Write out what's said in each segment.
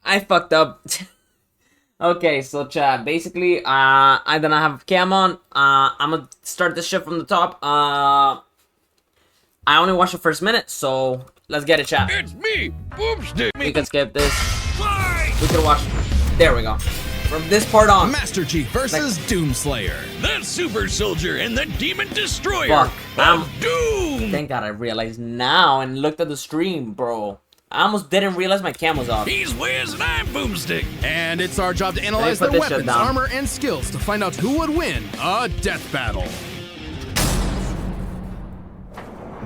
I fucked up. Okay, so chat, basically, I don't have cam on. I'm gonna start this shit from the top. I only watched the first minute, so let's get it, chat. It's me, Boomstick. We can skip this. Fly! We can watch. There we go. From this part on. Masterchief versus Doomslayer. The super soldier and the demon destroyer. Fuck. Of Doom. Thank God I realized now and looked at the stream, bro. I almost didn't realize my cam was off. He's Wiz and I'm Boomstick. And it's our job to analyze put their this shit weapons, down. armor, and skills to find out who would win a death battle.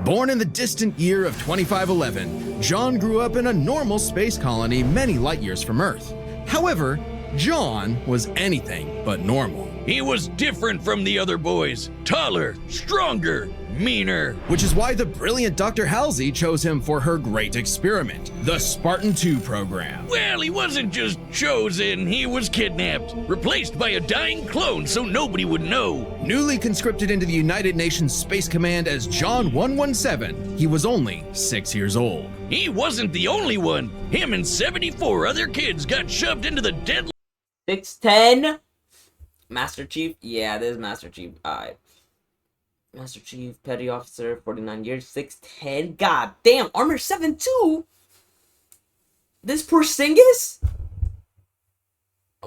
Born in the distant year of 2511, John grew up in a normal space colony many light years from Earth. However, John was anything but normal. He was different from the other boys. Taller, stronger, meaner. Which is why the brilliant Dr. Halsey chose him for her great experiment, the Spartan 2 program. Well, he wasn't just chosen, he was kidnapped. Replaced by a dying clone so nobody would know. Newly conscripted into the United Nations Space Command as John 117, he was only 6 years old. He wasn't the only one. Him and 74 other kids got shoved into the deadly 6'10". Masterchief? Yeah, this is Masterchief. Alright. Masterchief, Petty Officer, 49 years, 6'10". God damn, armor 7'2". This Porzingis?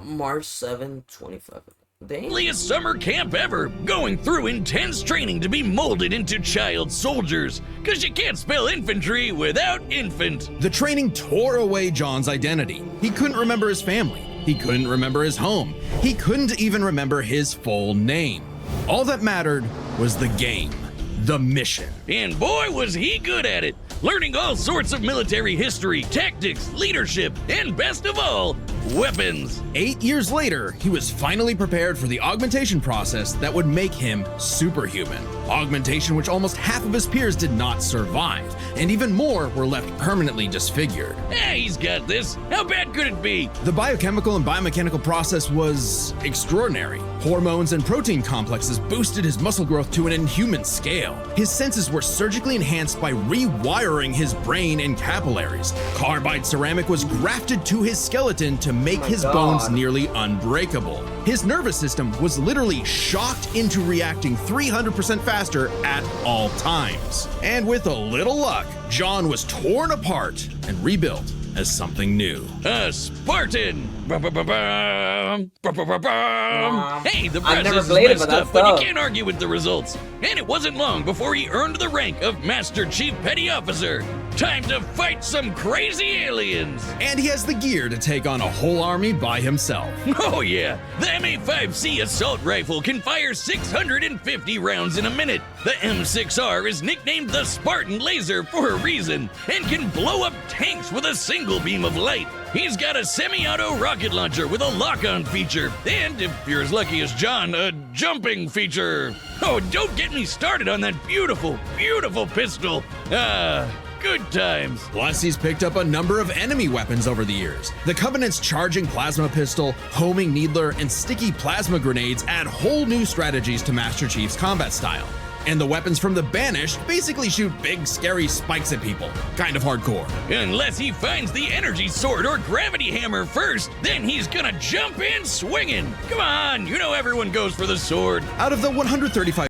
March 7, 25. Damn. deadliest summer camp ever, going through intense training to be molded into child soldiers, cause you can't spell infantry without infant. The training tore away John's identity. He couldn't remember his family. He couldn't remember his home. He couldn't even remember his full name. All that mattered was the game, the mission. And boy was he good at it, learning all sorts of military history, tactics, leadership, and best of all, weapons. 8 years later, he was finally prepared for the augmentation process that would make him superhuman. Augmentation which almost half of his peers did not survive, and even more were left permanently disfigured. He's got this. How bad could it be? The biochemical and biomechanical process was extraordinary. Hormones and protein complexes boosted his muscle growth to an inhuman scale. His senses were surgically enhanced by rewiring his brain and capillaries. Carbide ceramic was grafted to his skeleton to make his bones nearly unbreakable. His nervous system was literally shocked into reacting 300% faster at all times. And with a little luck, John was torn apart and rebuilt as something new. A Spartan! Ba-ba-ba-bum. Ba-ba-ba-bum. Hey, the I've never process is played it, messed but up, that's but dope. you can't argue with the results. And it wasn't long before he earned the rank of Master Chief Petty Officer. Time to fight some crazy aliens! And he has the gear to take on a whole army by himself. Oh yeah, the M85C assault rifle can fire 650 rounds in a minute. The M6R is nicknamed the Spartan Laser for a reason, and can blow up tanks with a single beam of light. He's got a semi-auto rocket launcher with a lock-on feature, and if you're as lucky as John, a jumping feature. Oh, don't get me started on that beautiful, beautiful pistol. Good times. Plus, he's picked up a number of enemy weapons over the years. The Covenant's charging plasma pistol, homing needler, and sticky plasma grenades add whole new strategies to Master Chief's combat style. And the weapons from the Banished basically shoot big, scary spikes at people. Kind of hardcore. Unless he finds the energy sword or gravity hammer first, then he's gonna jump in swinging. Come on, you know everyone goes for the sword. Out of the 135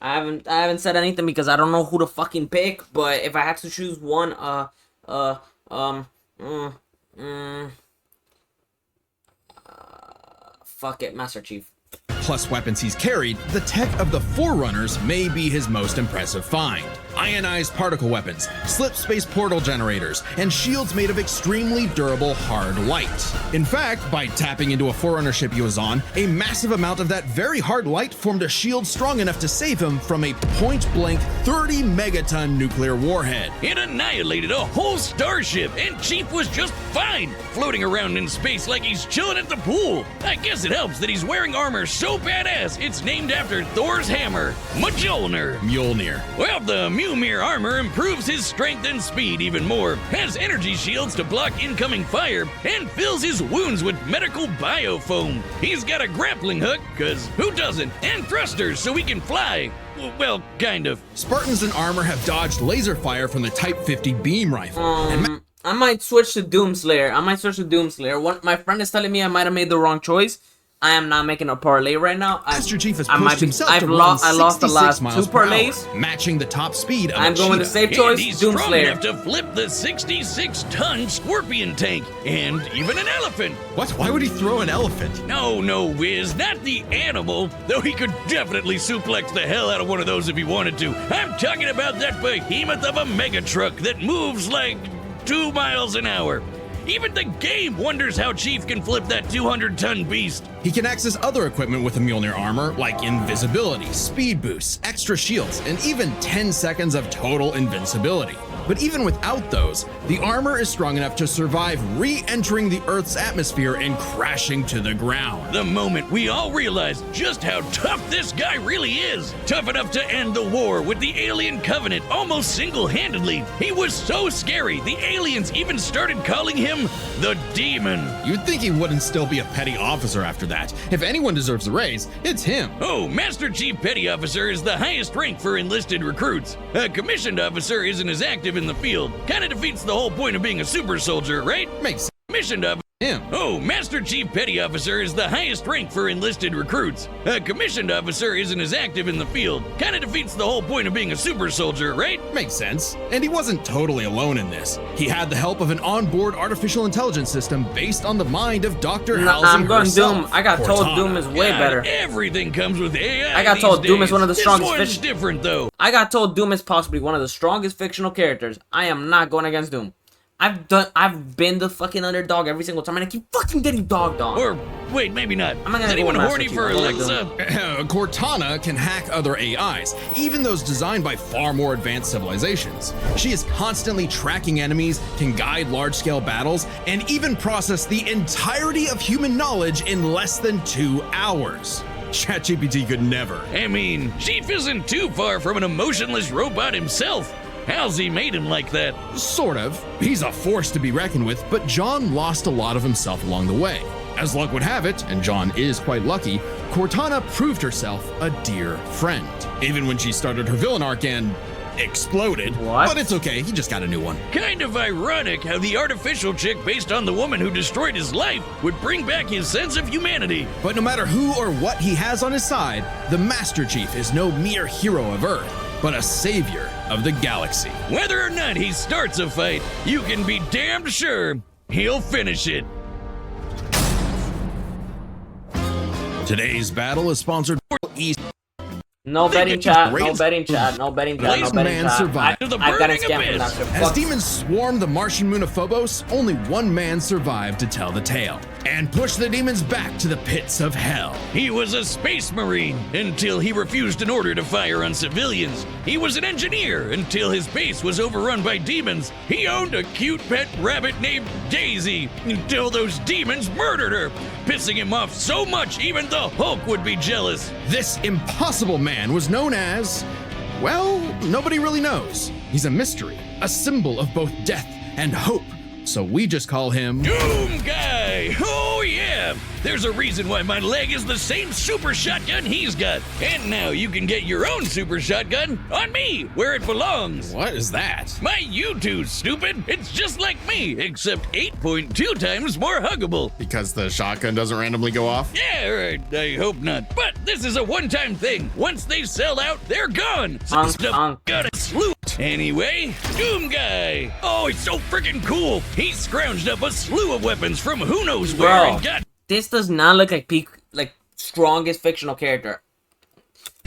I haven't said anything because I don't know who to fucking pick, but if I had to choose one, fuck it, Master Chief. plus weapons he's carried, the tech of the Forerunners may be his most impressive find. Ionized particle weapons, slip space portal generators, and shields made of extremely durable hard light. In fact, by tapping into a Forerunner ship he was on, a massive amount of that very hard light formed a shield strong enough to save him from a point-blank 30 megaton nuclear warhead. It annihilated a whole starship, and Chief was just fine, floating around in space like he's chilling at the pool. I guess it helps that he's wearing armor so badass it's named after Thor's hammer, Mjolnir. Well, the Mjolnir armor improves his strength and speed even more, has energy shields to block incoming fire, and fills his wounds with medical biofoam. He's got a grappling hook, cause who doesn't, and thrusters so he can fly. Well, kind of. Spartans in armor have dodged laser fire from the Type 50 beam rifle. I might switch to Doomslayer. My friend is telling me I might have made the wrong choice. I am not making a parlay right now. Masterchief has pushed himself to run I lost the last 2 miles per parlays. hour, matching the top speed of I'm a going cheetah. to safe And choice, he's strong Doomslayer. enough to flip the 66-ton scorpion tank, and even an elephant. What? Why would he throw an elephant? No, Wiz, not the animal, though he could definitely suplex the hell out of one of those if he wanted to. I'm talking about that behemoth of a mega truck that moves like 2 miles an hour. Even the game wonders how Chief can flip that 200-ton beast. He can access other equipment with the Mjolnir armor, like invisibility, speed boosts, extra shields, and even 10 seconds of total invincibility. But even without those, the armor is strong enough to survive re-entering the Earth's atmosphere and crashing to the ground. The moment we all realized just how tough this guy really is. Tough enough to end the war with the alien covenant almost single-handedly. He was so scary, the aliens even started calling him the Demon. You'd think he wouldn't still be a petty officer after that. If anyone deserves a raise, it's him. Oh, Master Chief Petty Officer is the highest rank for enlisted recruits. A commissioned officer isn't as active in the field. Kinda defeats the whole point of being a super soldier, right? Makes sense. Commissioned officer. Him. Oh, Master Chief Petty Officer is the highest rank for enlisted recruits. A commissioned officer isn't as active in the field. Kinda defeats the whole point of being a super soldier, right? Makes sense. And he wasn't totally alone in this. He had the help of an onboard artificial intelligence system based on the mind of Dr. Halsey I'm going herself, Doom. I got told Cortana. Doom is way God, better. Everything comes with AI. I got told these Doom is days. one of the strongest This one's fish- different though. I got told Doom is possibly one of the strongest fictional characters. I am not going against Doom. I've been the fucking underdog every single time, and I keep fucking getting dogged on. Or wait, maybe not. I'm not gonna Is go anyone with Master horny Chief. for I'm going Alexa? Cortana can hack other AIs, even those designed by far more advanced civilizations. She is constantly tracking enemies, can guide large-scale battles, and even process the entirety of human knowledge in less than 2 hours. ChatGPT could never. I mean, Chief isn't too far from an emotionless robot himself. Halsey made him like that. Sort of. He's a force to be reckoned with, but John lost a lot of himself along the way. As luck would have it, and John is quite lucky, Cortana proved herself a dear friend. Even when she started her villain arc and exploded. What? But it's okay, he just got a new one. Kind of ironic how the artificial chick based on the woman who destroyed his life would bring back his sense of humanity. But no matter who or what he has on his side, the Master Chief is no mere hero of Earth, but a savior of the galaxy. Whether or not he starts a fight, you can be damned sure he'll finish it. Today's battle is sponsored by East. No betting chat, no betting chat, no betting chat, no Last betting man chat. survived. To the I've got a burning scam from abyss. that shit. As Fuck. demons swarmed the Martian moon of Phobos, only one man survived to tell the tale and push the demons back to the pits of hell. He was a space marine until he refused an order to fire on civilians. He was an engineer until his base was overrun by demons. He owned a cute pet rabbit named Daisy until those demons murdered her, pissing him off so much even the Hulk would be jealous. This impossible man was known as, well, nobody really knows. He's a mystery, a symbol of both death and hope. So we just call him Doom Guy! Oh yeah! There's a reason why my leg is the same super shotgun he's got. And now you can get your own super shotgun on me, where it belongs. What is that? My U2, stupid! It's just like me, except 8.2 times more huggable. Because the shotgun doesn't randomly go off? Yeah, right, I hope not. But this is a one-time thing. Once they sell out, they're gone. So Honk. got a slew. Anyway, Doom Guy. Oh, he's so freaking cool. He scrounged up a slew of weapons from who knows where Bro, and got this does not look like strongest fictional character.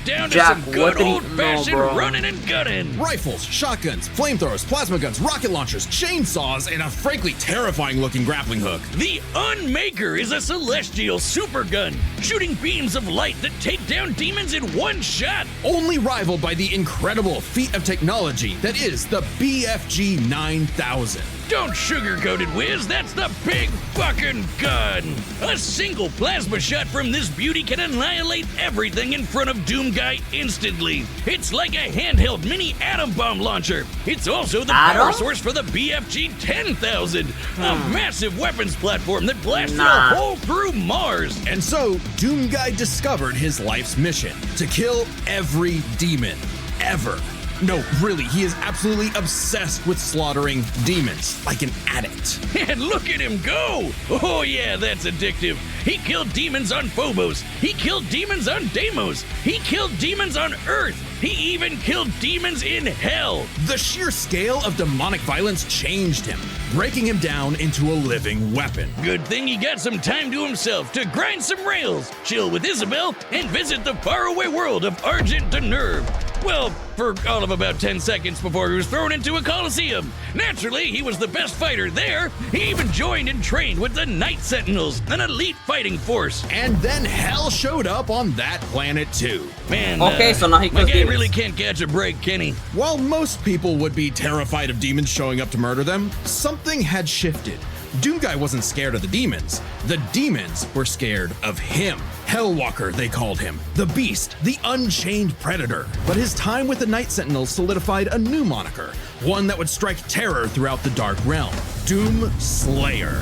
down to Jack, some what good did he- old-fashioned no, bro. running and gunning. Rifles, shotguns, flamethrowers, plasma guns, rocket launchers, chainsaws, and a frankly terrifying looking grappling hook. The Unmaker is a celestial supergun, shooting beams of light that take down demons in one shot. Only rivaled by the incredible feat of technology that is the BFG 9000. Don't sugarcoat it, Wiz. That's the big fucking gun. A single plasma shot from this beauty can annihilate everything in front of Doom Guy instantly. It's like a handheld mini atom bomb launcher. It's also the power Atom? source for the BFG 10,000, a massive weapons platform that blasts Nah. a hole through Mars. And so, Doom Guy discovered his life's mission to kill every demon, ever. No, really, he is absolutely obsessed with slaughtering demons, like an addict. And look at him go! Oh yeah, that's addictive. He killed demons on Phobos. He killed demons on Deimos. He killed demons on Earth. He even killed demons in hell. The sheer scale of demonic violence changed him, breaking him down into a living weapon. Good thing he got some time to himself to grind some rails, chill with Isabel, and visit the faraway world of Argent de Nerve. Well, for all of about 10 seconds before he was thrown into a coliseum. Naturally, he was the best fighter there. He even joined and trained with the Night Sentinels, an elite fighting force. And then hell showed up on that planet too. Man, Okay, so now he my kills guy demons. really can't catch a break, can he? While most people would be terrified of demons showing up to murder them, something had shifted. Doomguy wasn't scared of the demons. The demons were scared of him. Hellwalker, they called him. The Beast, the Unchained Predator. But his time with the Night Sentinels solidified a new moniker, one that would strike terror throughout the Dark Realm. Doomslayer.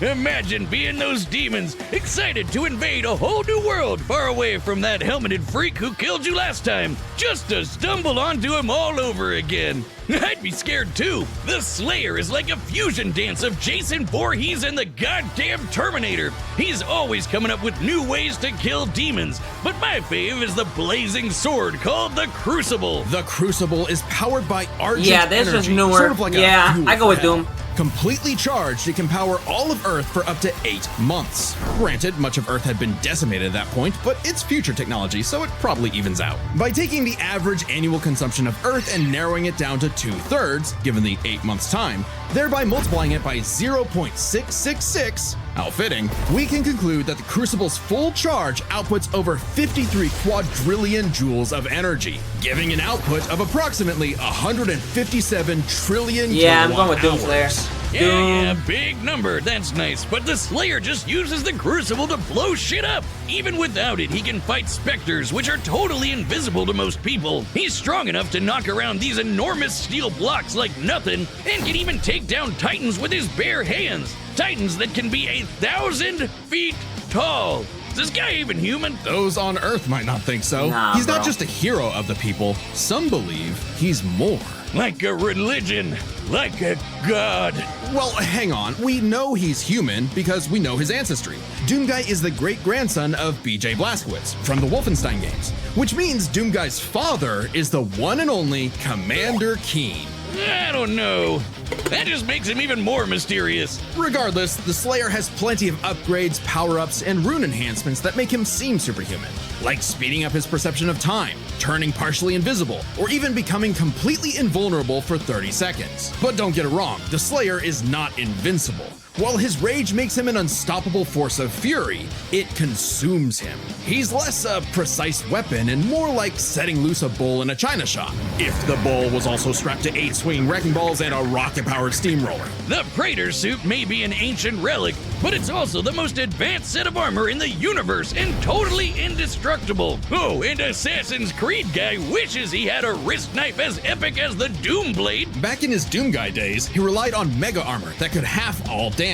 Imagine being those demons, excited to invade a whole new world far away from that helmeted freak who killed you last time, just to stumble onto him all over again. I'd be scared too. The Slayer is like a fusion dance of Jason Voorhees and the goddamn Terminator. He's always coming up with new ways to kill demons, but my fave is the blazing sword called the Crucible. The Crucible is powered by Argent Yeah, this is energy, newer. sort of like a Yeah, fuel I go with for hell. Doom. Completely charged, it can power all of Earth for up to 8 months. Granted, much of Earth had been decimated at that point, but it's future technology, so it probably evens out. By taking the average annual consumption of Earth and narrowing it down to 2/3, given the 8 months time, thereby multiplying it by 0.666, how fitting, we can conclude that the Crucible's full charge outputs over 53 quadrillion joules of energy, giving an output of approximately 157 trillion Yeah, I'm going with kilowatt Doomslayer. hours. Yeah, big number, that's nice, but the Slayer just uses the Crucible to blow shit up. Even without it, he can fight specters, which are totally invisible to most people. He's strong enough to knock around these enormous steel blocks like nothing, and can even take down titans with his bare hands. Titans that can be 1,000 feet tall. Is this guy even human? Those on Earth might not think so. Nah, He's not bro. just a hero of the people, some believe he's more. Like a religion, like a god. Well, hang on. We know he's human because we know his ancestry. Doomguy is the great-grandson of B.J. Blazkowicz from the Wolfenstein games, which means Doomguy's father is the one and only Commander Keen. I don't know. That just makes him even more mysterious. Regardless, the Slayer has plenty of upgrades, power-ups, and rune enhancements that make him seem superhuman, like speeding up his perception of time, turning partially invisible, or even becoming completely invulnerable for 30 seconds. But don't get it wrong, the Slayer is not invincible. While his rage makes him an unstoppable force of fury, it consumes him. He's less a precise weapon and more like setting loose a bull in a china shop, if the bull was also strapped to 8 swinging wrecking balls and a rocket-powered steamroller. The Praetor suit may be an ancient relic, but it's also the most advanced set of armor in the universe and totally indestructible. Oh, and Assassin's Creed guy wishes he had a wrist knife as epic as the Doom Blade. Back in his Doomguy days, he relied on mega armor that could half all damage.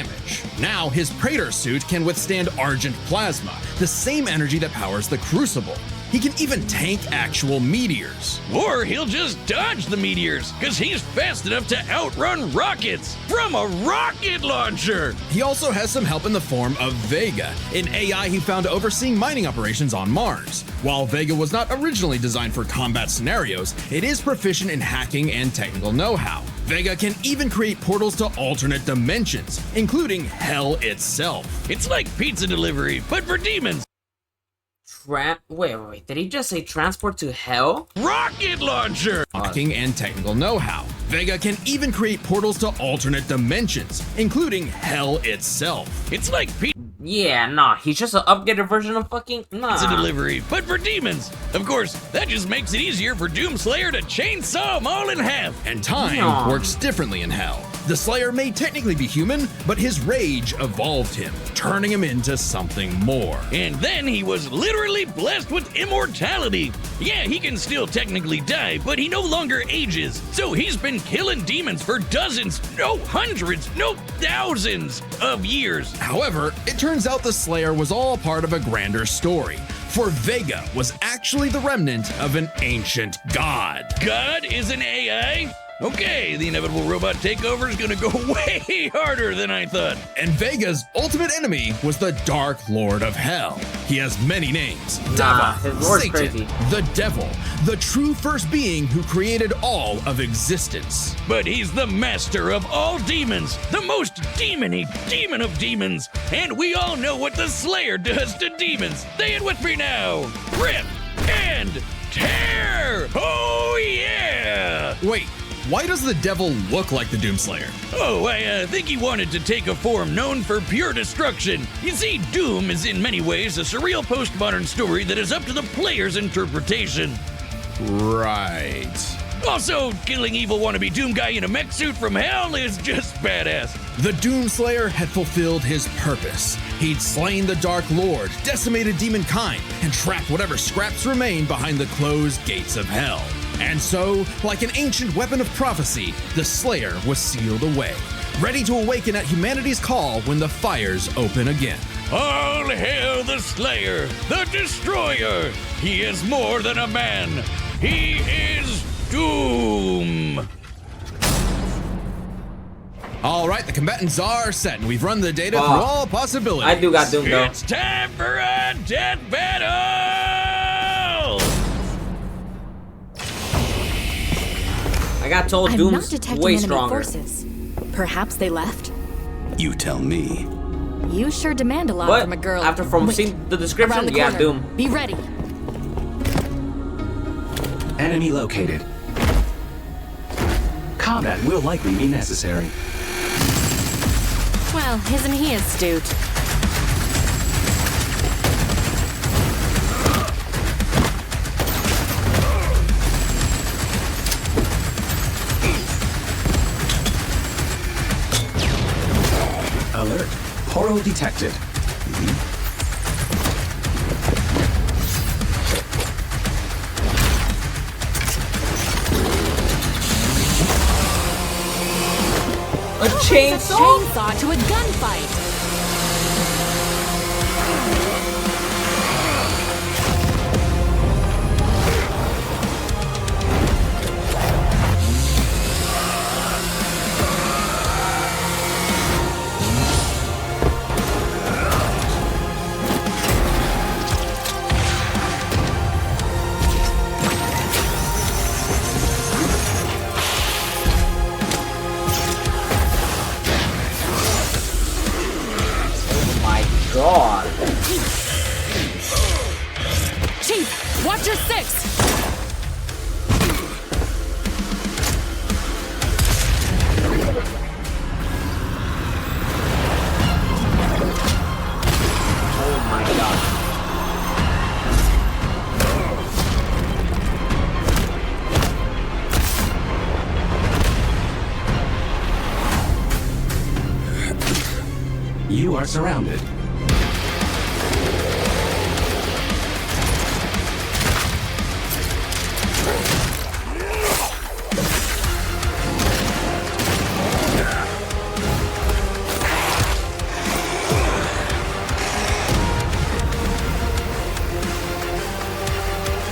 Now, his Praetor suit can withstand Argent Plasma, the same energy that powers the Crucible. He can even tank actual meteors. Or he'll just dodge the meteors, because he's fast enough to outrun rockets from a rocket launcher. He also has some help in the form of Vega, an AI he found overseeing mining operations on Mars. While Vega was not originally designed for combat scenarios, it is proficient in hacking and technical know-how. Vega can even create portals to alternate dimensions, including hell itself. It's like pizza delivery, but for demons. Wait. Did he just say transport to hell? Rocket launcher! Hacking and technical know-how. Vega can even create portals to alternate dimensions, including hell itself. It's like pizza Yeah, nah. He's just an upgraded version of fucking... Nah. delivery, but for demons. Of course, that just makes it easier for Doomslayer to chainsaw them all in half. And time No. works differently in hell. The Slayer may technically be human, but his rage evolved him, turning him into something more. And then he was literally blessed with immortality. Yeah, he can still technically die, but he no longer ages. So he's been killing demons for dozens, no hundreds, no thousands of years. However, it turns out the Slayer was all part of a grander story. For Vega was actually the remnant of an ancient god. God is an AI? Okay, the inevitable robot takeover is gonna go way harder than I thought. And Vega's ultimate enemy was the Dark Lord of Hell. He has many names. Nah, Devil, his lord's Satan, crazy. the Devil, the true first being who created all of existence. But he's the master of all demons, the most demon-y demon of demons. And we all know what the Slayer does to demons. Say it with me now. Rip and tear! Oh yeah! Wait, why does the Devil look like the Doomslayer? Oh, I think he wanted to take a form known for pure destruction. You see, Doom is in many ways a surreal postmodern story that is up to the player's interpretation. Right. Also, killing evil wannabe Doom guy in a mech suit from hell is just badass. The Doomslayer had fulfilled his purpose. He'd slain the Dark Lord, decimated demonkind, and trapped whatever scraps remained behind the closed gates of hell. And so, like an ancient weapon of prophecy, the Slayer was sealed away, ready to awaken at humanity's call when the fires open again. All hail the Slayer, the Destroyer. He is more than a man. He is Doom. All right, the combatants are set, and we've run the data through Oh, all possibilities. I do got Doom though. It's time for a death battle! I got told I'm not Doom's detecting way enemy stronger. forces. Perhaps they left? You tell me. You sure demand a lot But from a girl. after from Wait, seeing the around description, the yeah, corner. Doom. Be ready. Enemy located. Combat will likely be necessary. Well, isn't he astute? Alert. Portal detected. A chainsaw? Chainsaw to a gunfight. God. Chief, watch your six. Oh my God. You are surrounded.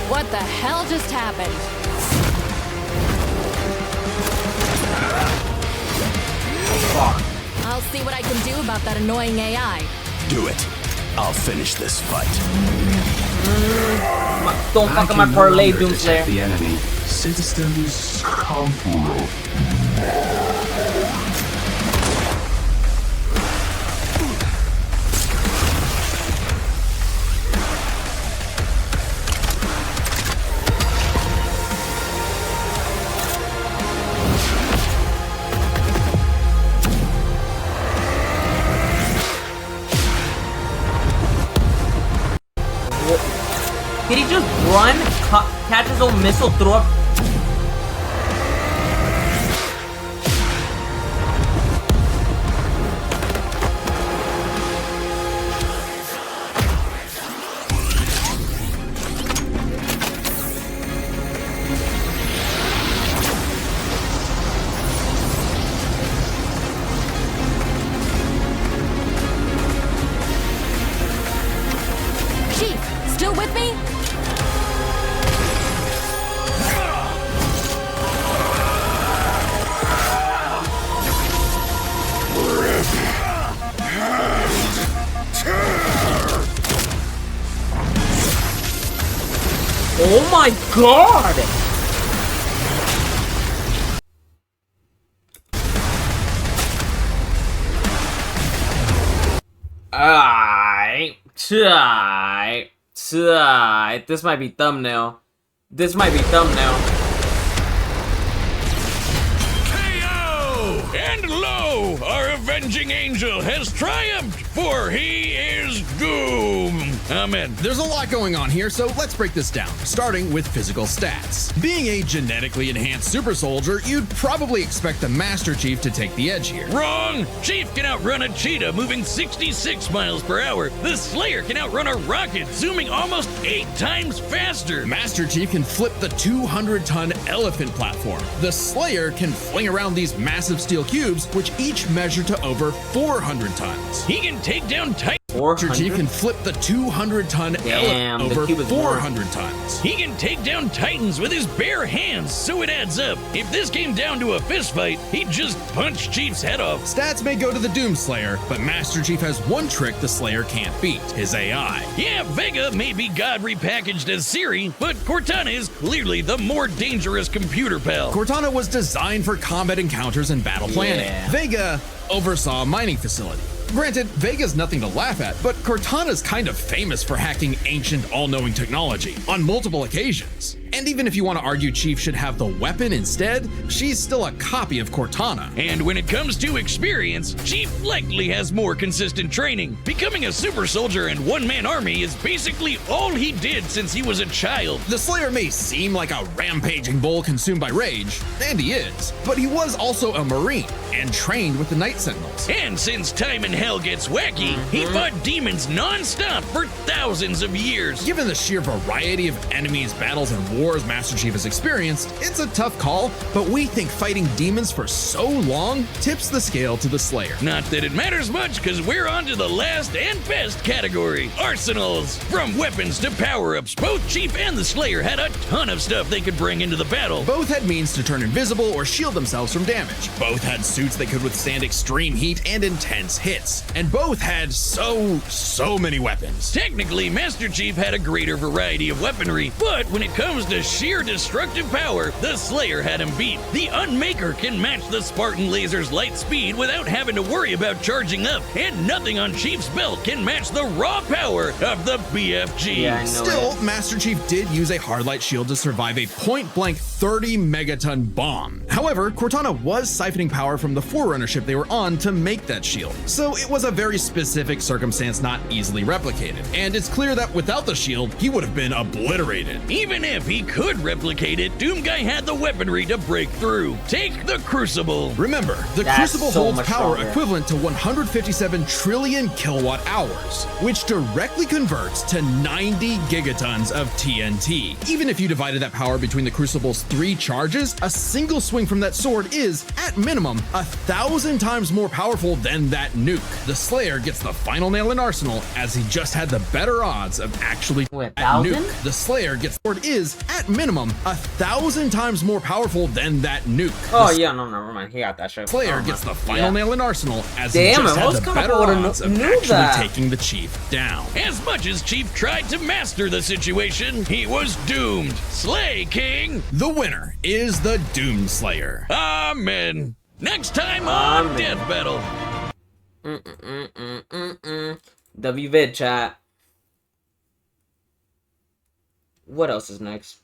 What the hell just happened? Fuck. I'll see what I can do about that annoying AI. Do it. I'll finish this fight. Don't fuck up my parlay, Doomslayer. The enemy. Citizens comfortable. Did he just run, catch his own missile, throw up? Chief, still with me? Oh my god! This might be thumbnail. This might be thumbnail. KO! And lo, our avenging angel has triumphed, for he is doomed. Amen. There's a lot going on here, so let's break this down, starting with physical stats. Being a genetically enhanced super soldier, you'd probably expect the Master Chief to take the edge here. Wrong! Chief can outrun a cheetah moving 66 miles per hour. The Slayer can outrun a rocket zooming almost 8 times faster. Master Chief can flip the 200-ton elephant platform. The Slayer can fling around these massive steel cubes, which each measure to over 400 tons. He can take down Titan. Master Chief can flip the 200-ton elephant over 400 tons. He can take down Titans with his bare hands, so it adds up. If this came down to a fist fight, he'd just punch Chief's head off. Stats may go to the Doomslayer, but Master Chief has one trick the Slayer can't beat: his AI. Yeah, Vega may be God repackaged as Siri, but Cortana is clearly the more dangerous computer pal. Cortana was designed for combat encounters and battle planning. Yeah. Vega oversaw a mining facility. Granted, Vega's nothing to laugh at, but Cortana's kind of famous for hacking ancient, all-knowing technology on multiple occasions. And even if you want to argue Chief should have the weapon instead, she's still a copy of Cortana. And when it comes to experience, Chief likely has more consistent training. Becoming a super soldier and one-man army is basically all he did since he was a child. The Slayer may seem like a rampaging bull consumed by rage, and he is, but he was also a Marine and trained with the Night Sentinels. And since time in hell gets wacky, he fought demons non-stop for thousands of years. Given the sheer variety of enemies, battles, and wars Master Chief has experienced, it's a tough call, but we think fighting demons for so long tips the scale to the Slayer. Not that it matters much, because we're on to the last and best category, arsenals. From weapons to power-ups, both Chief and the Slayer had a ton of stuff they could bring into the battle. Both had means to turn invisible or shield themselves from damage. Both had suits that could withstand extreme heat and intense hits. And both had so many weapons. Technically, Master Chief had a greater variety of weaponry, but when it comes to sheer destructive power, the Slayer had him beat. The Unmaker can match the Spartan laser's light speed without having to worry about charging up, and nothing on Chief's belt can match the raw power of the BFG. Yeah, I know Still, Master Chief did use a hardlight shield to survive a point-blank 30 megaton bomb. However, Cortana was siphoning power from the Forerunner ship they were on to make that shield, so it was a very specific circumstance not easily replicated. And it's clear that without the shield, he would have been obliterated. Even if he could replicate it, Doomguy had the weaponry to break through. Take the Crucible. Remember, the That's Crucible so holds much power stronger. equivalent to 157 trillion kilowatt hours, which directly converts to 90 gigatons of TNT. Even if you divided that power between the Crucible's 3 charges, a single swing from that sword is, at minimum, 1,000 times more powerful than that nuke. The Slayer gets the final nail in Arsenal, as he just had the better odds of actually Wait, that 1,000? nuke. The Slayer gets sword is, at minimum, 1,000 times more powerful than that nuke. Oh The yeah, no, never mind. He got that shit. Slayer Oh, gets my- the final yeah. nail in Arsenal, as Damn, he just I had was the kinda better would've odds of knew actually that. taking the Chief down. As much as Chief tried to master the situation, he was doomed. Slay King. The winner is the Doomslayer. Amen. Next time on Amen. Death Battle. WVid chat. What else is next?